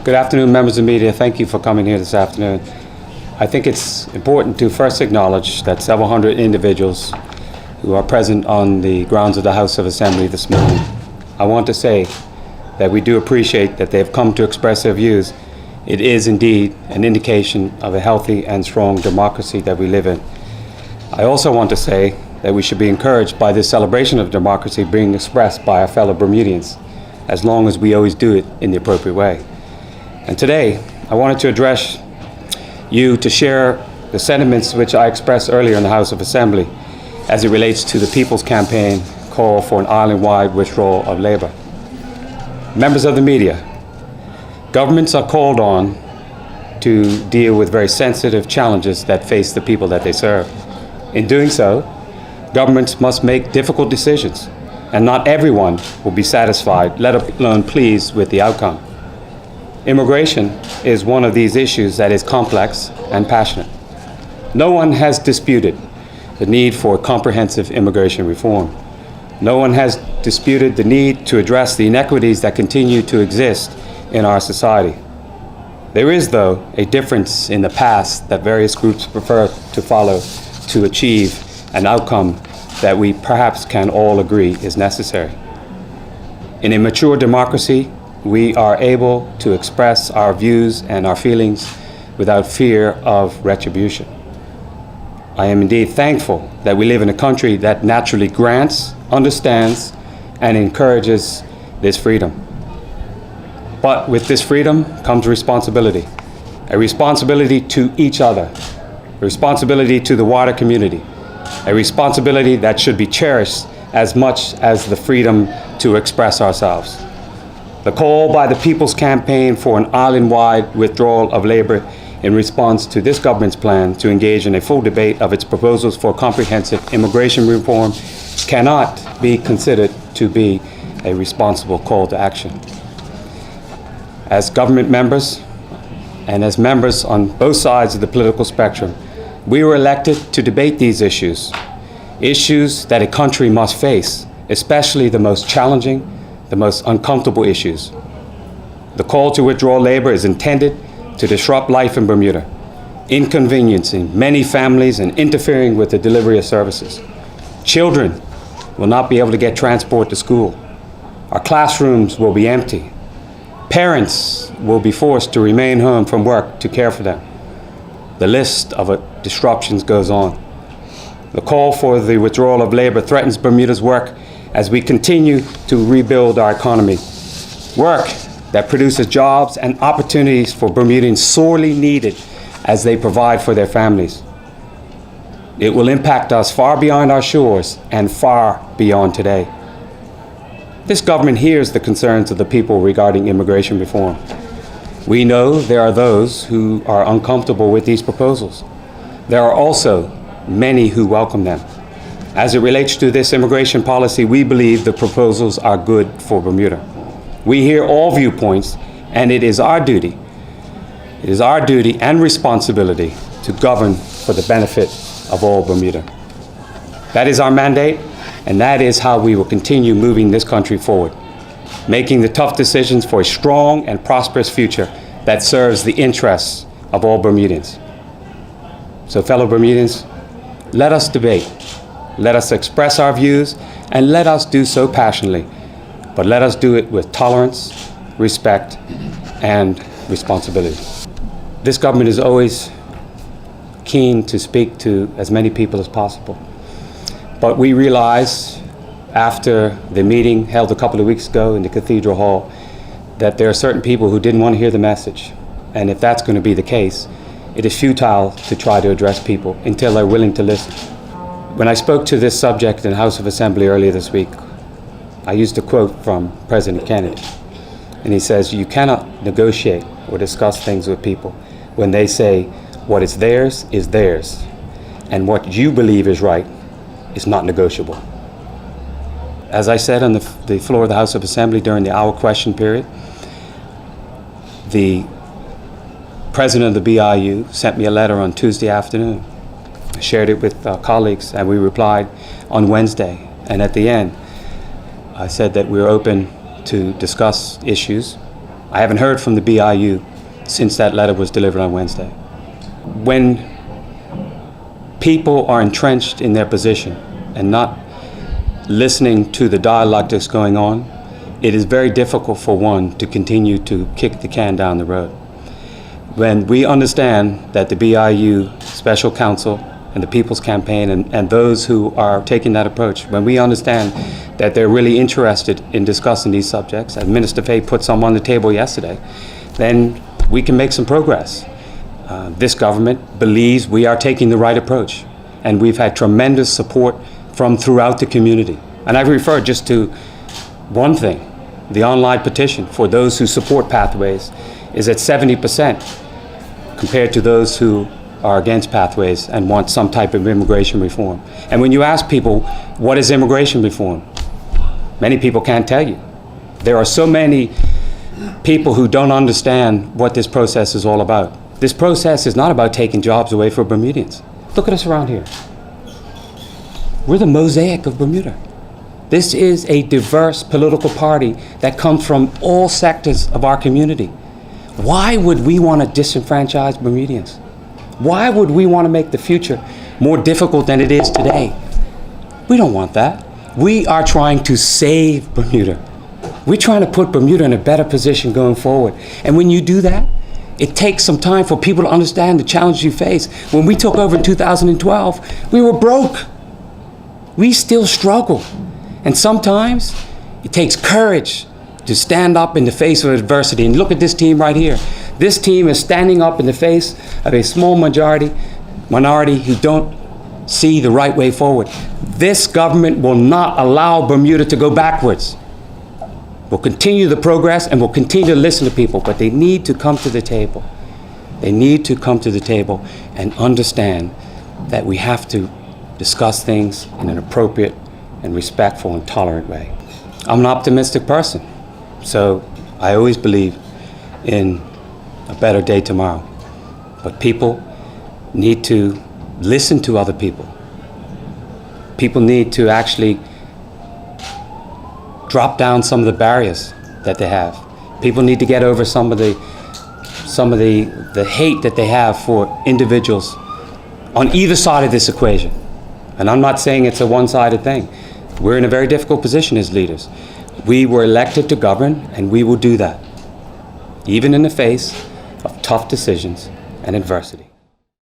Good afternoon, members of the media. Thank you for coming here this afternoon. I think it's important to first acknowledge that several hundred individuals who are present on the grounds of the House of Assembly this morning. I want to say that we do appreciate that they have come to express their views. It is indeed an indication of a healthy and strong democracy that we live in. I also want to say that we should be encouraged by this celebration of democracy being expressed by our fellow Bermudians, as long as we always do it in the appropriate way. And today, I wanted to address you to share the sentiments which I expressed earlier in the House of Assembly as it relates to the People's Campaign call for an island-wide withdrawal of Labour. Members of the media, governments are called on to deal with very sensitive challenges that face the people that they serve. In doing so, governments must make difficult decisions, and not everyone will be satisfied, let alone pleased with the outcome. Immigration is one of these issues that is complex and passionate. No one has disputed the need for comprehensive immigration reform. No one has disputed the need to address the inequities that continue to exist in our society. There is, though, a difference in the path that various groups prefer to follow to achieve an outcome that we perhaps can all agree is necessary. In a mature democracy, we are able to express our views and our feelings without fear of retribution. I am indeed thankful that we live in a country that naturally grants, understands, and encourages this freedom. But with this freedom comes responsibility, a responsibility to each other, a responsibility to the wider community, a responsibility that should be cherished as much as the freedom to express ourselves. The call by the People's Campaign for an island-wide withdrawal of Labour in response to this government's plan to engage in a full debate of its proposals for comprehensive immigration reform cannot be considered to be a responsible call to action. As government members and as members on both sides of the political spectrum, we were elected to debate these issues that a country must face, especially the most challenging, the most uncomfortable issues. The call to withdraw Labour is intended to disrupt life in Bermuda, inconveniencing many families and interfering with the delivery of services. Children will not be able to get transport to school. Our classrooms will be empty. Parents will be forced to remain home from work to care for them. The list of disruptions goes on. The call for the withdrawal of Labour threatens Bermuda's work as we continue to rebuild our economy. Work that produces jobs and opportunities for Bermudians sorely needed as they provide for their families. It will impact us far beyond our shores and far beyond today. This government hears the concerns of the people regarding immigration reform. We know there are those who are uncomfortable with these proposals. There are also many who welcome them. As it relates to this immigration policy, we believe the proposals are good for Bermuda. We hear all viewpoints, and it is our duty and responsibility to govern for the benefit of all Bermuda. That is our mandate, and that is how we will continue moving this country forward, making the tough decisions for a strong and prosperous future that serves the interests of all Bermudians. So, fellow Bermudians, let us debate. Let us express our views, and let us do so passionately, but let us do it with tolerance, respect, and responsibility. This government is always keen to speak to as many people as possible, but we realize after the meeting held a couple of weeks ago in the Cathedral Hall that there are certain people who didn't want to hear the message, and if that's going to be the case, it is futile to try to address people until they're willing to listen. When I spoke to this subject in the House of Assembly earlier this week, I used a quote from President Kennedy. And he says, you cannot negotiate or discuss things with people when they say what is theirs, and what you believe is right is not negotiable. As I said on the floor of the House of Assembly during the hour question period, the president of the BIU sent me a letter on Tuesday afternoon. I shared it with colleagues, and we replied on Wednesday. And at the end, I said that we're open to discuss issues. I haven't heard from the BIU since that letter was delivered on Wednesday. When people are entrenched in their position and not listening to the dialogue that's going on, it is very difficult for one to continue to kick the can down the road. When we understand that the BIU Special Counsel and the People's Campaign and those who are taking that approach, when we understand that they're really interested in discussing these subjects, as Minister Fay put some on the table yesterday, then we can make some progress. This government believes we are taking the right approach, and we've had tremendous support from throughout the community. And I've referred just to one thing. The online petition for those who support pathways is at 70% compared to those who are against pathways and want some type of immigration reform. And when you ask people, what is immigration reform? Many people can't tell you. There are so many people who don't understand what this process is all about. This process is not about taking jobs away from Bermudians. Look at us around here. We're the mosaic of Bermuda. This is a diverse political party that comes from all sectors of our community. Why would we want to disenfranchise Bermudians? Why would we want to make the future more difficult than it is today? We don't want that. We are trying to save Bermuda. We're trying to put Bermuda in a better position going forward. And when you do that, it takes some time for people to understand the challenges you face. When we took over in 2012, we were broke. We still struggle. And sometimes it takes courage to stand up in the face of adversity. And look at this team right here. This team is standing up in the face of a small minority who don't see the right way forward. This government will not allow Bermuda to go backwards. We'll continue the progress and we'll continue to listen to people, but they need to come to the table. They need to come to the table and understand that we have to discuss things in an appropriate and respectful and tolerant way. I'm an optimistic person, so I always believe in a better day tomorrow. But people need to listen to other people. People need to actually drop down some of the barriers that they have. People need to get over some of the hate that they have for individuals on either side of this equation. And I'm not saying it's a one-sided thing. We're in a very difficult position as leaders. We were elected to govern, and we will do that, even in the face of tough decisions and adversity.